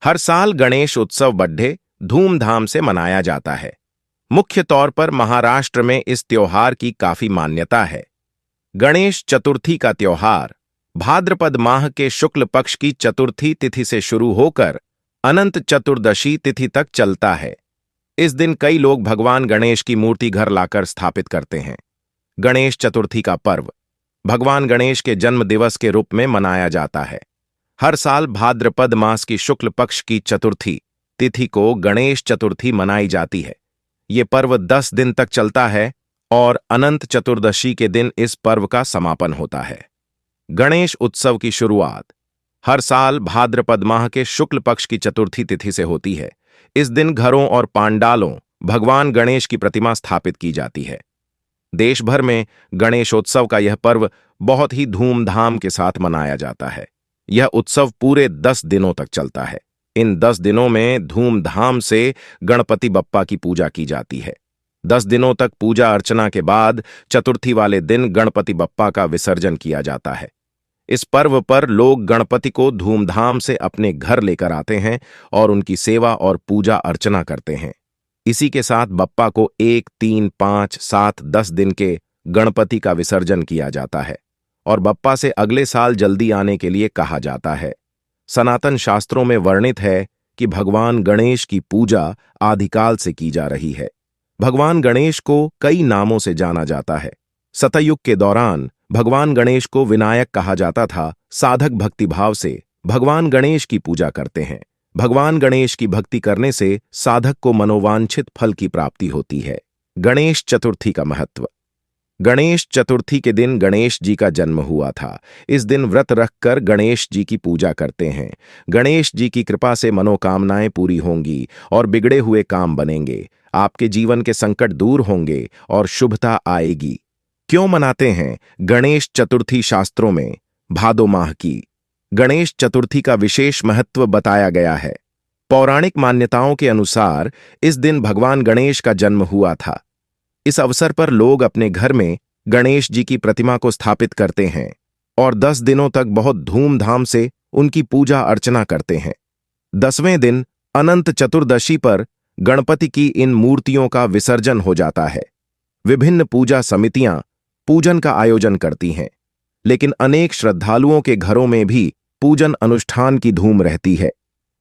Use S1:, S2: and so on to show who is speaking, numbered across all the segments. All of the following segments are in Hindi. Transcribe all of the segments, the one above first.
S1: हर साल गणेश उत्सव बड़े धूमधाम से मनाया जाता है। मुख्य तौर पर महाराष्ट्र में इस त्योहार की काफी मान्यता है। गणेश चतुर्थी का त्योहार भाद्रपद माह के शुक्ल पक्ष की चतुर्थी तिथि से शुरू होकर अनंत चतुर्दशी तिथि तक चलता है। इस दिन कई लोग भगवान गणेश की मूर्ति घर लाकर स्थापित करते हैं। गणेश चतुर्थी का पर्व भगवान गणेश के जन्म दिवस के रूप में मनाया जाता है। हर साल भाद्रपद मास की शुक्ल पक्ष की चतुर्थी तिथि को गणेश चतुर्थी मनाई जाती है। ये पर्व 10 दिन तक चलता है और अनंत चतुर्दशी के दिन इस पर्व का समापन होता है। गणेश उत्सव की शुरुआत हर साल भाद्रपद माह के शुक्ल पक्ष की चतुर्थी तिथि से होती है। इस दिन घरों और पांडालों भगवान गणेश की प्रतिमा स्थापित की जाती है। देश भर में गणेशोत्सव का यह पर्व बहुत ही धूमधाम के साथ मनाया जाता है। यह उत्सव पूरे 10 दिनों तक चलता है। इन 10 दिनों में धूमधाम से गणपति बप्पा की पूजा की जाती है। 10 दिनों तक पूजा अर्चना के बाद चतुर्थी वाले दिन गणपति बप्पा का विसर्जन किया जाता है। इस पर्व पर लोग गणपति को धूमधाम से अपने घर लेकर आते हैं और उनकी सेवा और पूजा अर्चना करते हैं। इसी के साथ बप्पा को 1, 3, 5, 7, 10 दिन के गणपति का विसर्जन किया जाता है और बप्पा से अगले साल जल्दी आने के लिए कहा जाता है। सनातन शास्त्रों में वर्णित है कि भगवान गणेश की पूजा आदिकाल से की जा रही है। भगवान गणेश को कई नामों से जाना जाता है। सतयुग के दौरान भगवान गणेश को विनायक कहा जाता था। साधक भक्तिभाव से भगवान गणेश की पूजा करते हैं। भगवान गणेश की भक्ति करने से साधक को मनोवांछित फल की प्राप्ति होती है। गणेश चतुर्थी का महत्व गणेश चतुर्थी के दिन गणेश जी का जन्म हुआ था। इस दिन व्रत रखकर गणेश जी की पूजा करते हैं। गणेश जी की कृपा से मनोकामनाएं पूरी होंगी और बिगड़े हुए काम बनेंगे। आपके जीवन के संकट दूर होंगे और शुभता आएगी। क्यों मनाते हैं गणेश चतुर्थी? शास्त्रों में भादो माह की गणेश चतुर्थी का विशेष महत्व बताया गया है। पौराणिक मान्यताओं के अनुसार इस दिन भगवान गणेश का जन्म हुआ था। इस अवसर पर लोग अपने घर में गणेश जी की प्रतिमा को स्थापित करते हैं और 10 दिनों तक बहुत धूमधाम से उनकी पूजा अर्चना करते हैं। 10वें दिन अनंत चतुर्दशी पर गणपति की इन मूर्तियों का विसर्जन हो जाता है। विभिन्न पूजा समितियां पूजन का आयोजन करती हैं, लेकिन अनेक श्रद्धालुओं के घरों में भी पूजन अनुष्ठान की धूम रहती है।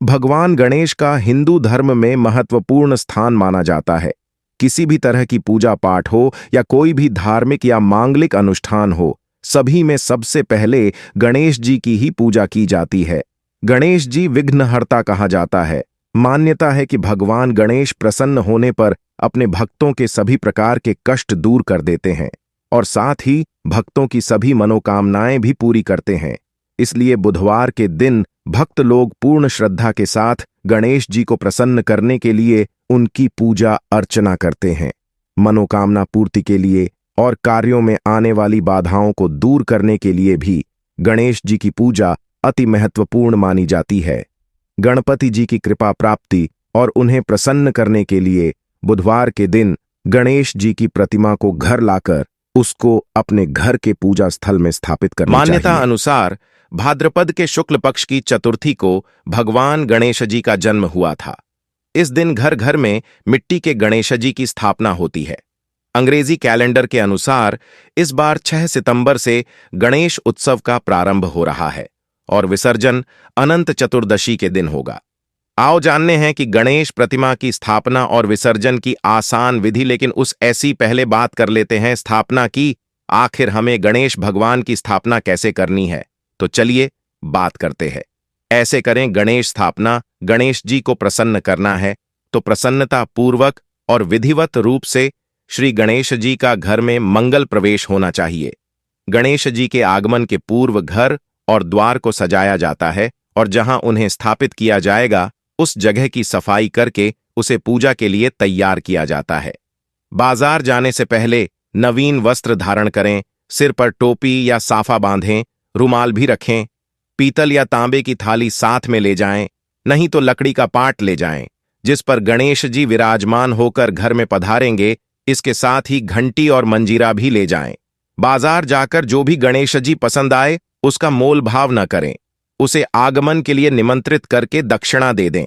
S1: भगवान गणेश का हिंदू धर्म में महत्वपूर्ण स्थान माना जाता है। किसी भी तरह की पूजा पाठ हो या कोई भी धार्मिक या मांगलिक अनुष्ठान हो, सभी में सबसे पहले गणेश जी की ही पूजा की जाती है। गणेश जी विघ्नहर्ता कहा जाता है। मान्यता है कि भगवान गणेश प्रसन्न होने पर अपने भक्तों के सभी प्रकार के कष्ट दूर कर देते हैं और साथ ही भक्तों की सभी मनोकामनाएं भी पूरी करते हैं। इसलिए बुधवार के दिन भक्त लोग पूर्ण श्रद्धा के साथ गणेश जी को प्रसन्न करने के लिए उनकी पूजा अर्चना करते हैं। मनोकामना पूर्ति के लिए और कार्यों में आने वाली बाधाओं को दूर करने के लिए भी गणेश जी की पूजा अति महत्वपूर्ण मानी जाती है। गणपति जी की कृपा प्राप्ति और उन्हें प्रसन्न करने के लिए बुधवार के दिन गणेश जी की प्रतिमा को घर लाकर उसको अपने घर के पूजा स्थल में स्थापित करना चाहिए। मान्यता अनुसार भाद्रपद के शुक्ल पक्ष की चतुर्थी को भगवान गणेश जी का जन्म हुआ था। इस दिन घर घर में मिट्टी के गणेश जी की स्थापना होती है। अंग्रेजी कैलेंडर के अनुसार इस बार 6 सितंबर से गणेश उत्सव का प्रारंभ हो रहा है और विसर्जन अनंत चतुर्दशी के दिन होगा। आओ जानते हैं कि गणेश प्रतिमा की स्थापना और विसर्जन की आसान विधि, लेकिन उस ऐसी पहले बात कर लेते हैं स्थापना की। आखिर हमें गणेश भगवान की स्थापना कैसे करनी है, तो चलिए बात करते हैं। ऐसे करें गणेश स्थापना। गणेश जी को प्रसन्न करना है तो प्रसन्नता पूर्वक और विधिवत रूप से श्री गणेश जी का घर में मंगल प्रवेश होना चाहिए। गणेश जी के आगमन के पूर्व घर और द्वार को सजाया जाता है और जहां उन्हें स्थापित किया जाएगा उस जगह की सफाई करके उसे पूजा के लिए तैयार किया जाता है। बाजार जाने से पहले नवीन वस्त्र धारण करें, सिर पर टोपी या साफा बांधें, रुमाल भी रखें। पीतल या तांबे की थाली साथ में ले जाएं, नहीं तो लकड़ी का पाट ले जाएं, जिस पर गणेश जी विराजमान होकर घर में पधारेंगे। इसके साथ ही घंटी और मंजीरा भी ले जाएं। बाजार जाकर जो भी गणेश जी पसंद आए उसका मोल भाव न करें। उसे आगमन के लिए निमंत्रित करके दक्षिणा दे दें।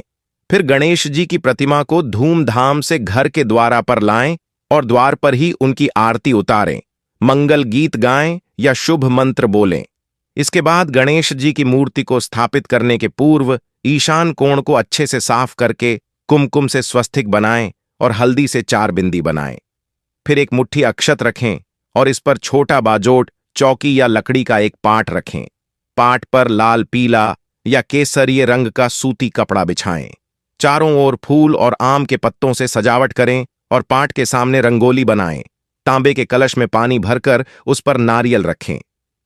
S1: फिर गणेश जी की प्रतिमा को धूमधाम से घर के द्वारा पर लाएं और द्वार पर ही उनकी आरती उतारें, मंगल गीत गाएं या शुभ मंत्र बोलें। इसके बाद गणेश जी की मूर्ति को स्थापित करने के पूर्व ईशान कोण को अच्छे से साफ करके कुमकुम से स्वस्तिक बनाएं और हल्दी से 4 बिंदी बनाएं। फिर एक मुट्ठी अक्षत रखें और इस पर छोटा बाजोट, चौकी या लकड़ी का एक पाट रखें। पाट पर लाल, पीला या केसरिये रंग का सूती कपड़ा बिछाएं। चारों ओर फूल और आम के पत्तों से सजावट करें और पाट के सामने रंगोली बनाएं। तांबे के कलश में पानी भरकर उस पर नारियल रखें।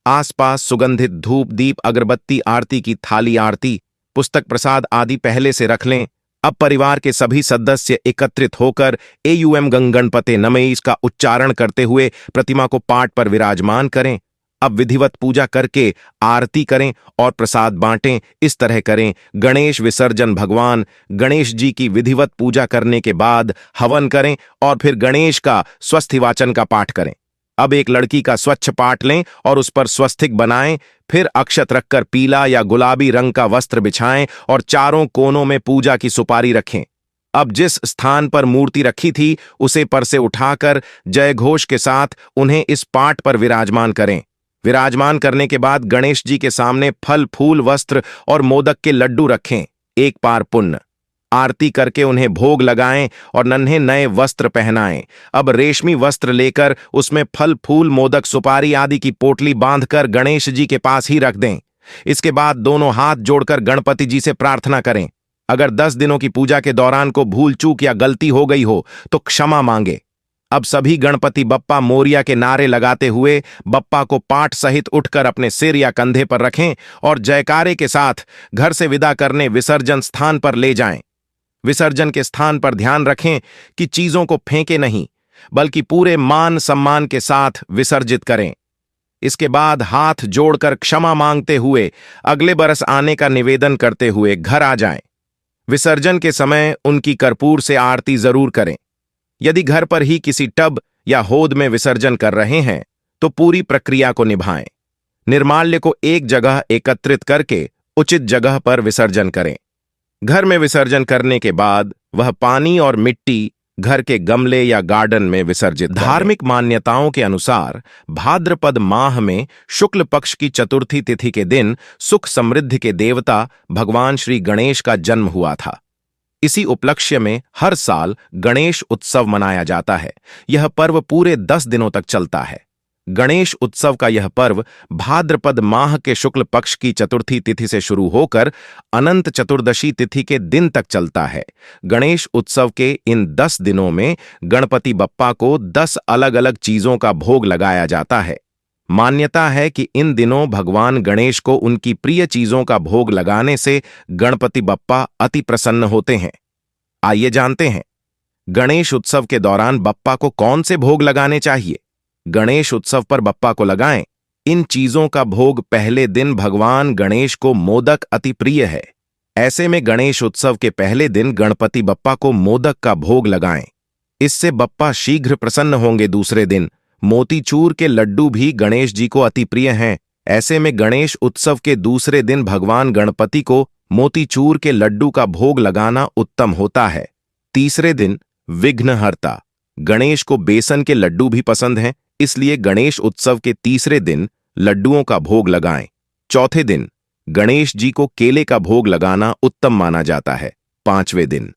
S1: आसपास सुगंधित धूप, दीप, अगरबत्ती, आरती की थाली, आरती पुस्तक, प्रसाद आदि पहले से रख लें। अब परिवार के सभी सदस्य एकत्रित होकर एयूएम गंगणपते नमः इसका उच्चारण करते हुए प्रतिमा को पाट पर विराजमान करें। अब विधिवत पूजा करके आरती करें और प्रसाद बांटें। इस तरह करें। गणेश विसर्जन। भगवान गणेश जी की विधिवत पूजा करने के बाद हवन करें और फिर गणेश का स्वस्तिवाचन का पाठ करें। अब एक लड़की का स्वच्छ पाट लें और उस पर स्वस्तिक बनाएं। फिर अक्षत रखकर पीला या गुलाबी रंग का वस्त्र बिछाएं और चारों कोनों में पूजा की सुपारी रखें। अब जिस स्थान पर मूर्ति रखी थी उसे पर से उठाकर जय घोष के साथ उन्हें इस पाट पर विराजमान करें। विराजमान करने के बाद गणेश जी के सामने फल, फूल, वस्त्र और मोदक के लड्डू रखें। एक पार पुण्य आरती करके उन्हें भोग लगाएं और नन्हे नए वस्त्र पहनाएं। अब रेशमी वस्त्र लेकर उसमें फल, फूल, मोदक, सुपारी आदि की पोटली बांधकर गणेश जी के पास ही रख दें। इसके बाद दोनों हाथ जोड़कर गणपति जी से प्रार्थना करें। अगर 10 दिनों की पूजा के दौरान को भूल चूक या गलती हो गई हो तो क्षमा मांगे। अब सभी गणपति बप्पा मोरिया के नारे लगाते हुए बप्पा को पाट सहित उठकर अपने सिर या कंधे पर रखें और जयकारे के साथ घर से विदा करने विसर्जन स्थान पर ले जाएं। विसर्जन के स्थान पर ध्यान रखें कि चीजों को फेंके नहीं, बल्कि पूरे मान सम्मान के साथ विसर्जित करें। इसके बाद हाथ जोड़कर क्षमा मांगते हुए अगले बरस आने का निवेदन करते हुए घर आ जाएं। विसर्जन के समय उनकी कर्पूर से आरती जरूर करें। यदि घर पर ही किसी टब या होद में विसर्जन कर रहे हैं तो पूरी प्रक्रिया को निभाएं। निर्माल्य को एक जगह एकत्रित करके उचित जगह पर विसर्जन करें। घर में विसर्जन करने के बाद वह पानी और मिट्टी घर के गमले या गार्डन में विसर्जित। धार्मिक मान्यताओं के अनुसार भाद्रपद माह में शुक्ल पक्ष की चतुर्थी तिथि के दिन सुख समृद्धि के देवता भगवान श्री गणेश का जन्म हुआ था। इसी उपलक्ष्य में हर साल गणेश उत्सव मनाया जाता है। यह पर्व पूरे 10 दिनों तक चलता है। गणेश उत्सव का यह पर्व भाद्रपद माह के शुक्ल पक्ष की चतुर्थी तिथि से शुरू होकर अनंत चतुर्दशी तिथि के दिन तक चलता है। गणेश उत्सव के इन 10 दिनों में गणपति बप्पा को 10 अलग अलग चीजों का भोग लगाया जाता है। मान्यता है कि इन दिनों भगवान गणेश को उनकी प्रिय चीजों का भोग लगाने से गणपति बप्पा अति प्रसन्न होते हैं। आइए जानते हैं, गणेश उत्सव के दौरान बप्पा को कौन से भोग लगाने चाहिए। गणेश उत्सव पर बप्पा को लगाएं। इन चीजों का भोग पहले दिन भगवान गणेश को मोदक अति प्रिय है। ऐसे में गणेश उत्सव के पहले दिन गणपति बप्पा को मोदक का भोग लगाएं। इससे बप्पा शीघ्र प्रसन्न होंगे। दूसरे दिन मोतीचूर के लड्डू भी गणेश जी को अति प्रिय हैं। ऐसे में गणेश उत्सव के दूसरे दिन भगवान गणपति को मोतीचूर के लड्डू का भोग लगाना उत्तम होता है। तीसरे दिन विघ्नहर्ता गणेश को बेसन के लड्डू भी पसंद हैं, इसलिए गणेश उत्सव के तीसरे दिन लड्डुओं का भोग लगाएं। चौथे दिन गणेश जी को केले का भोग लगाना उत्तम माना जाता है। पांचवें दिन